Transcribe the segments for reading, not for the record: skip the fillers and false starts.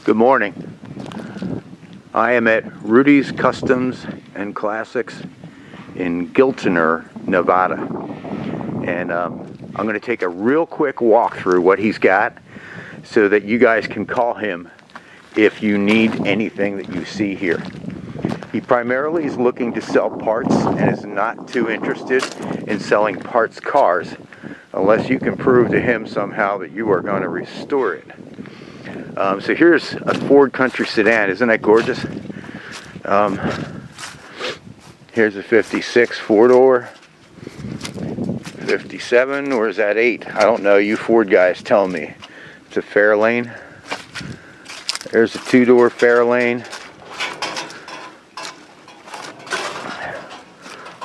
Good morning. I am at Rudy's Customs and Classics in Giltner, Nevada. And I'm going to take a real quick walk through what he's got so that you guys can call him if you need anything that you see here. He primarily is looking to sell parts and is not too interested in selling parts cars unless you can prove to him somehow that you are going to restore it. So here's a Ford Country sedan. Isn't that gorgeous? Here's a 56 4-door, 57, or is that 8? I don't know. You Ford guys tell me. It's a Fairlane. There's a 2-door Fairlane.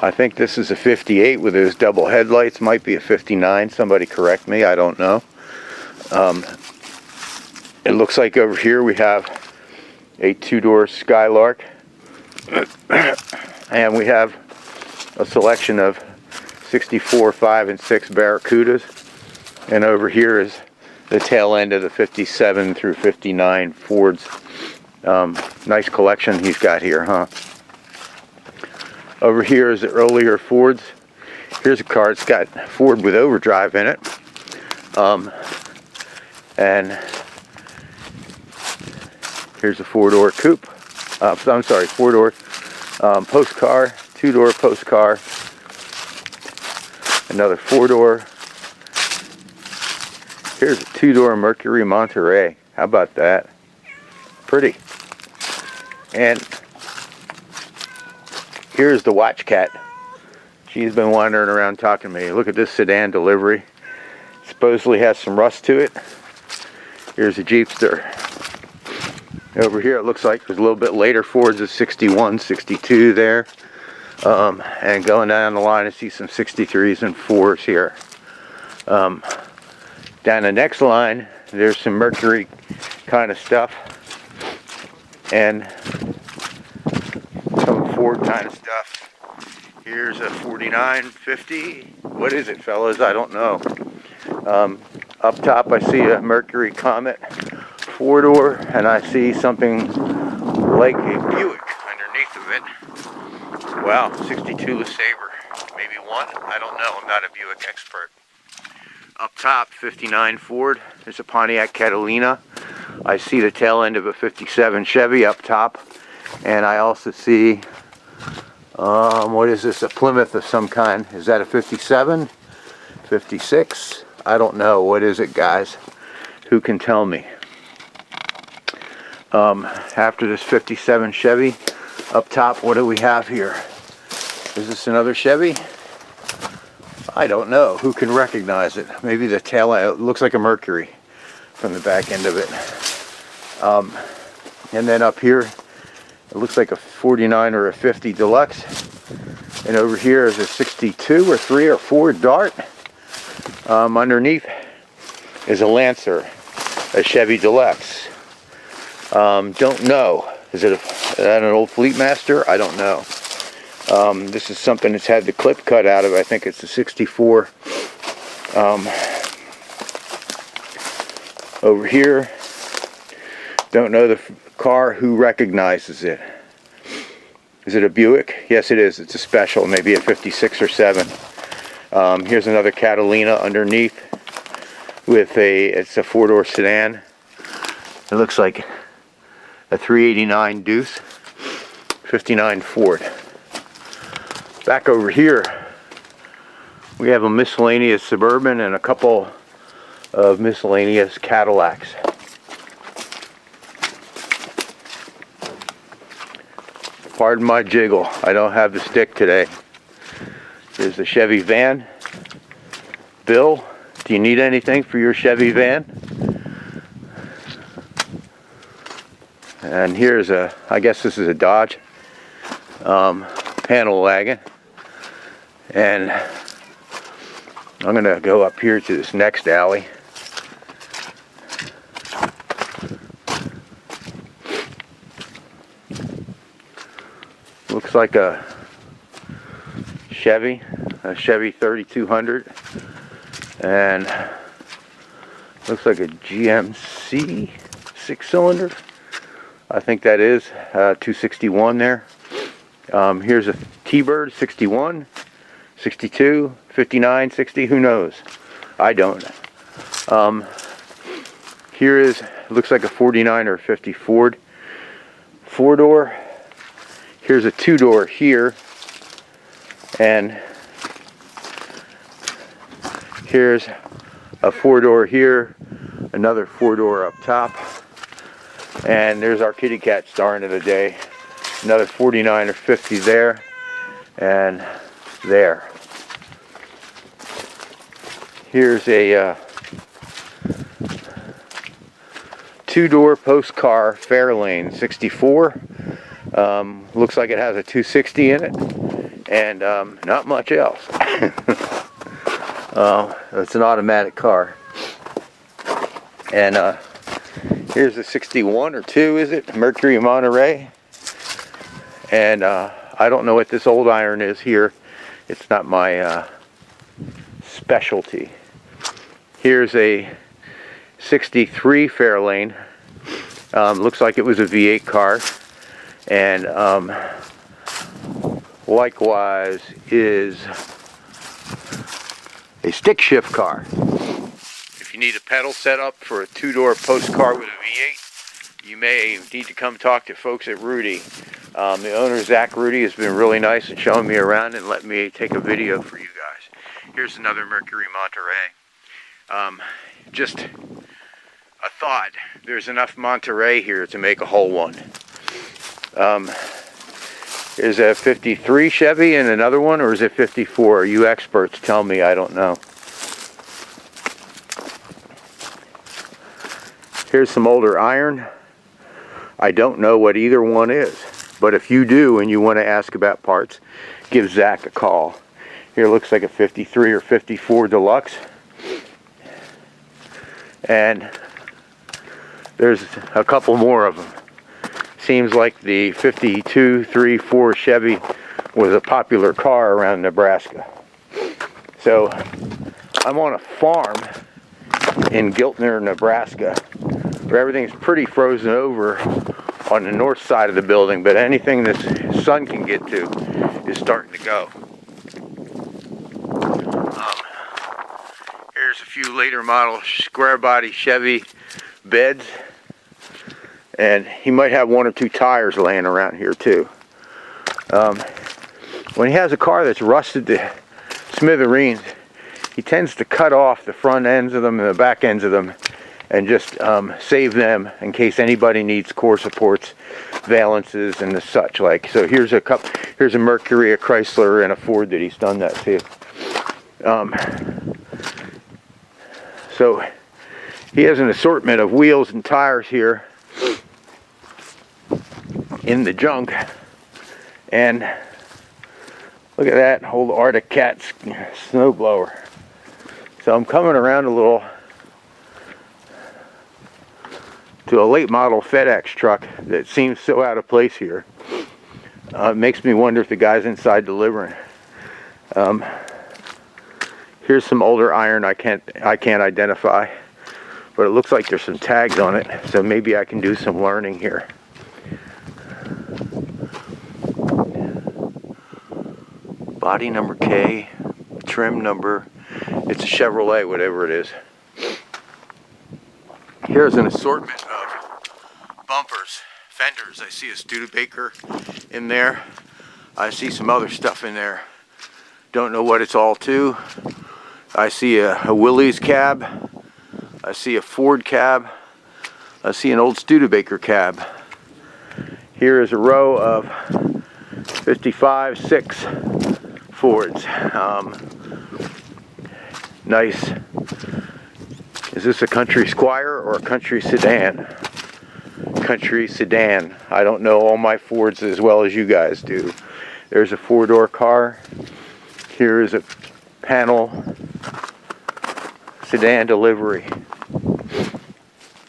I think this is a 58 with those double headlights. Might be a 59. Somebody correct me. I don't know. It looks like over here we have a 2-door Skylark, and we have a selection of 64, 5, and 6 Barracudas, and over here is the tail end of the 57 through 59 Fords. Nice collection he's got here, huh? Over here is the earlier Fords. Here's a car. It's got Ford with overdrive in it, and here's a 4-door coupe. I'm sorry, 4-door post car, 2-door post car, another 4-door. Here's a 2-door Mercury Monterey. How about that? Pretty. And here's the watch cat. She's been wandering around talking to me. Look at this sedan delivery. Supposedly has some rust to it. Here's a Jeepster. Over here it looks like there's a little bit later Fords of 61, 62 there. And going down the line I see some 63s and 4s here. Down the next line there's some Mercury kind of stuff. And some Ford kind of stuff. Here's a 4950. What is it, fellas? I don't know. Up top I see a Mercury Comet 4-door, and I see something like a Buick underneath of it. Wow, 62 LeSabre. Maybe one? I don't know. I'm not a Buick expert. Up top, 59 Ford. There's a Pontiac Catalina. I see the tail end of a 57 Chevy up top. And I also see, what is this? A Plymouth of some kind. Is that a 57? 56? I don't know. What is it, guys? Who can tell me? After this 57 Chevy, up top, what do we have here? Is this another Chevy? I don't know. Who can recognize it? Maybe the tail end. It looks like a Mercury from the back end of it. And then up here, it looks like a 49 or a 50 Deluxe. And over here is a 62 or 3 or 4 Dart. Underneath is a Lancer, a Chevy Deluxe. Don't know. Is that an old Fleetmaster? I don't know. This is something that's had the clip cut out of. I think it's a 64. Over here, don't know the car. Who recognizes it? Is it a Buick? Yes, it is. It's a special, maybe a 56 or 7. Here's another Catalina underneath with it's a 4-door sedan. It looks like a 389 Deuce, 59 Ford. Back over here, we have a miscellaneous Suburban and a couple of miscellaneous Cadillacs. Pardon my jiggle, I don't have the stick today. Here's the Chevy van. Bill, do you need anything for your Chevy van? And here's I guess this is a Dodge panel wagon. And I'm going to go up here to this next alley. Looks like a Chevy 3200. And looks like a GMC 6-cylinder. I think that is 261 there. Here's a T-Bird, 61, 62, 59, 60, who knows? I don't. Here is, looks like a 49 or 50 Ford. 4-door. Here's a 2-door here. And here's a 4-door here. Another 4-door up top. And there's our kitty cat starring of the day. Another 49 or 50 there. And there. Here's a 2-door post car Fairlane 64. Looks like it has a 260 in it, and not much else. It's an automatic car. And here's a 61 or 2, is it? Mercury Monterey. And I don't know what this old iron is here. It's not my specialty. Here's a 63 Fairlane. Looks like it was a V8 car. And likewise is a stick shift car. If you need a pedal setup for a 2-door post car with a V8, you may need to come talk to folks at Rudy. The owner, Zach Rudy, has been really nice at showing me around and letting me take a video for you guys. Here's another Mercury Monterey. Just a thought, there's enough Monterey here to make a whole one. Is a 53 Chevy and another one, or is it 54? You experts tell me, I don't know. Here's some older iron. I don't know what either one is, but if you do and you want to ask about parts, give Zach a call. Here looks like a 53 or 54 Deluxe. And there's a couple more of them. Seems like the 52, 3, 4 Chevy was a popular car around Nebraska. So I'm on a farm in Giltner, Nebraska, where everything's pretty frozen over on the north side of the building, but anything the sun can get to is starting to go. Here's a few later model square body Chevy beds. And he might have 1 or 2 tires laying around here too. When he has a car that's rusted to smithereens, he tends to cut off the front ends of them and the back ends of them and just save them in case anybody needs core supports, valances, and the such like. So here's a Mercury, a Chrysler, and a Ford that he's done that to. So he has an assortment of wheels and tires here in the junk. And look at that old Arctic Cat snowblower. So I'm coming around a little to a late model FedEx truck that seems so out of place here. It makes me wonder if the guy's inside delivering. Here's some older iron I can't identify, but it looks like there's some tags on it, so maybe I can do some learning here. Body number K, trim number, it's a Chevrolet, whatever it is. Here's an assortment of bumpers, fenders. I see a Studebaker in there. I see some other stuff in there. Don't know what it's all to. I see a Willys cab. I see a Ford cab. I see an old Studebaker cab. Here is a row of 55, 6 Fords. Nice. Is this a country Squire or a country sedan? Country sedan. I don't know all my Fords as well as you guys do. There's a 4-door car. Here is a panel sedan delivery.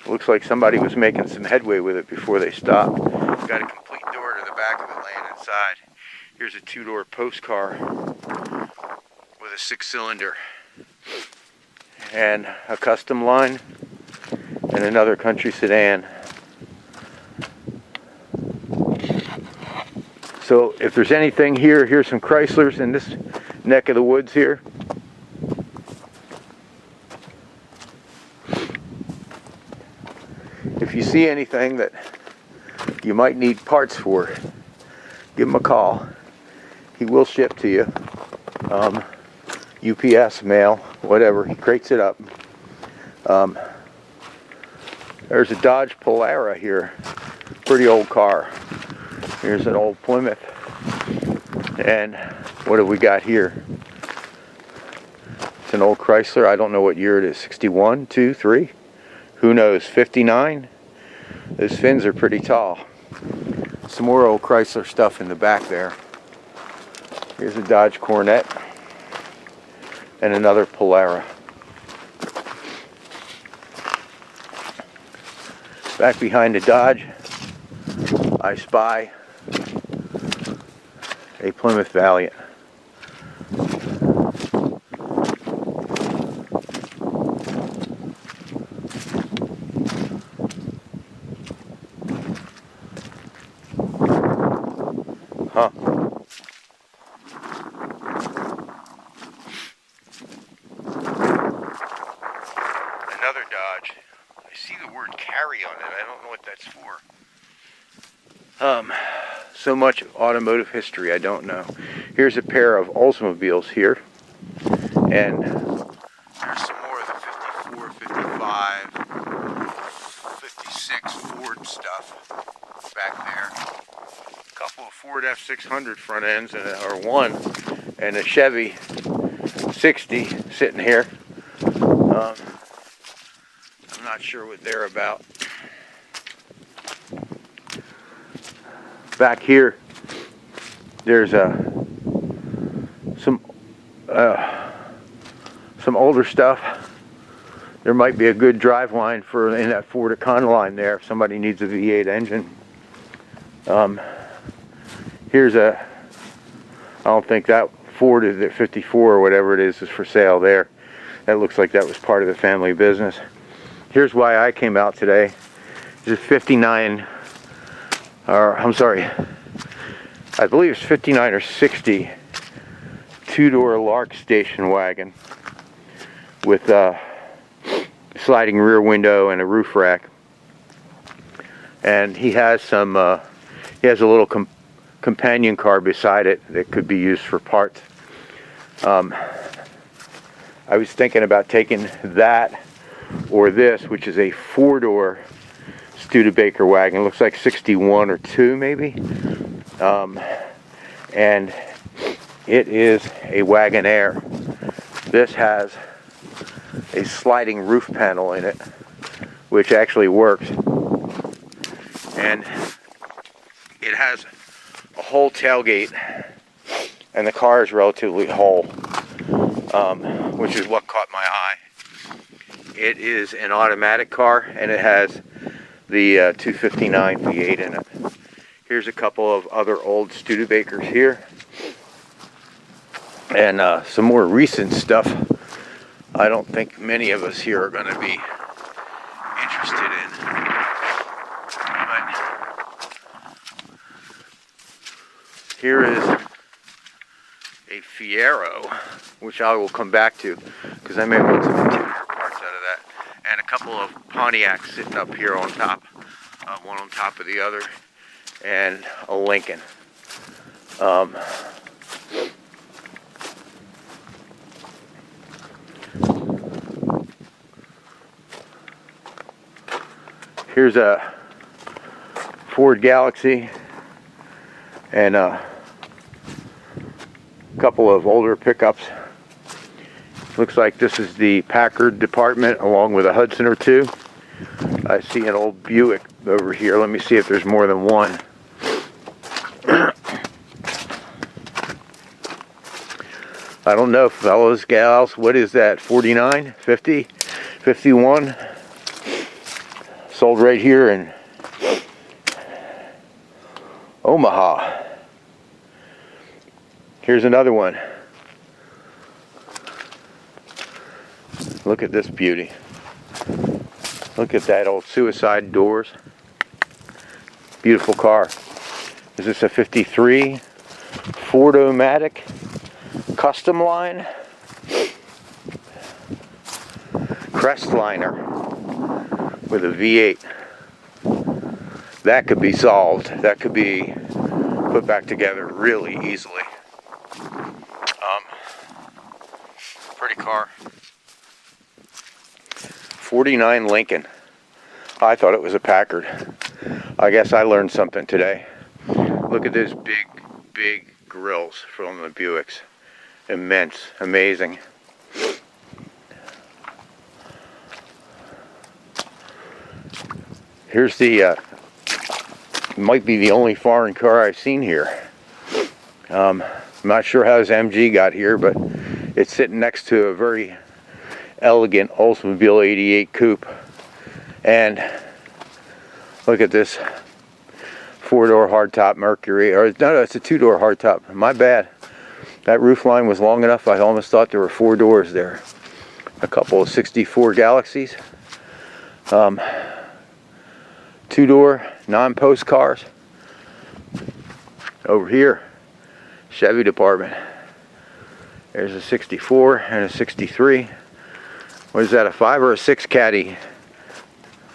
Looks like somebody was making some headway with it before they stopped. Got a complete door to the back of it laying inside. Here's a 2-door post car with a 6-cylinder and a custom line and another country sedan. So if there's anything here, here's some Chryslers in this neck of the woods here. If you see anything that you might need parts for, give him a call. He will ship to you. UPS, mail, whatever. He crates it up. There's a Dodge Polara here. Pretty old car. Here's an old Plymouth. And what have we got here? It's an old Chrysler. I don't know what year it is. 61, 2, 3? Who knows? 59? Those fins are pretty tall. Some more old Chrysler stuff in the back there. Here's a Dodge Cornet. And another Polara. Back behind the Dodge, I spy a Plymouth Valiant. Huh. Another Dodge. I see the word carry on it. I don't know what that's for. So much automotive history, I don't know. Here's a pair of Oldsmobiles here. And there's some more of the 54, 55, 56 Ford stuff back there. A couple of Ford F600 front ends, or one, and a Chevy 60 sitting here. I'm not sure what they're about. Back here, there's some older stuff. There might be a good drive line for in that Ford Econoline there if somebody needs a V8 engine. Here's I don't think that Ford is at 54 or whatever it is for sale there. That looks like that was part of the family business. Here's why I came out today. It's a 59, or I'm sorry, I believe it's 59 or 60 two-door Lark station wagon with a sliding rear window and a roof rack. And he has some, he has a little companion car beside it that could be used for parts. I was thinking about taking that or this, which is a four-door Studebaker wagon. It looks like 61 or 2 maybe. And it is a Wagonaire. This has a sliding roof panel in it, which actually works. And it has a whole tailgate, and the car is relatively whole, which is what caught my eye. It is an automatic car, and it has the 259 V8 in it. Here's a couple of other old Studebakers here, and some more recent stuff I don't think many of us here are going to be interested in. But here is a Fiero, which I will come back to because I may want some interior parts out of that, and a couple of Pontiacs sitting up here on top, one on top of the other, and a Lincoln. Here's a Ford Galaxy and a couple of older pickups. Looks like this is the Packard department along with a Hudson or two. I see an old Buick over here. Let me see if there's more than one. I don't know, fellas, gals, what is that? 49, 50, 51? Sold right here in Omaha. Here's another one. Look at this beauty. Look at that old suicide doors. Beautiful car. Is this a 53 Ford-O-Matic custom line? Crestliner with a V8. That could be solved. That could be put back together really easily. Pretty car. 49 Lincoln. I thought it was a Packard. I guess I learned something today. Look at those big grills from the Buicks. Immense, amazing. Here's the, might be the only foreign car I've seen here. I'm not sure how this MG got here, but it's sitting next to a very elegant Oldsmobile 88 coupe. And look at this 4-door hardtop Mercury, or no, it's a 2-door hardtop. My bad. That roof line was long enough, I almost thought there were 4 doors there. A couple of 64 Galaxies. 2-door non-post cars. Over here, Chevy department. There's a 64 and a 63. What is that, a 5 or a 6 Caddy?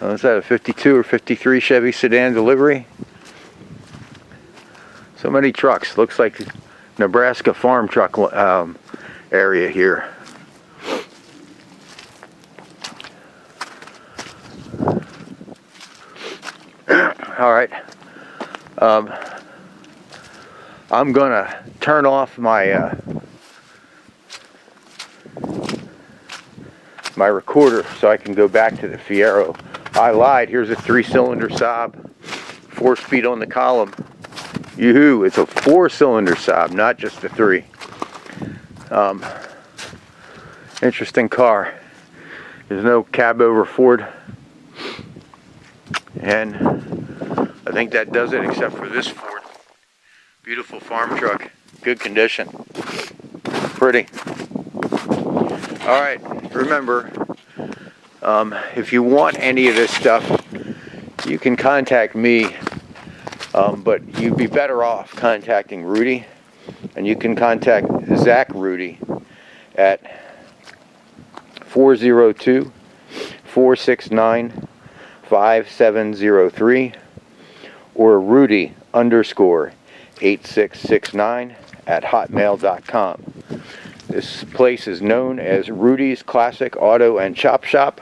Is that a 52 or 53 Chevy sedan delivery? So many trucks. Looks like Nebraska farm truck area here. All right. I'm gonna turn off my my recorder so I can go back to the Fiero. I lied. Here's a 3-cylinder Saab, 4-speed on the column. Yoo-hoo! It's a 4-cylinder Saab, not just a 3. Interesting car. There's no cab over Ford, and I think that does it, except for this Ford. Beautiful farm truck, good condition, pretty. All right, remember, if you want any of this stuff, you can contact me, but you'd be better off contacting Rudy, and you can contact Rudy at 402-469-5703 or Rudy_8669 at hotmail.com. This place is known as Rudy's Classic Auto and Chop Shop,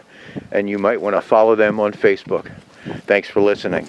and you might want to follow them on Facebook. Thanks for listening.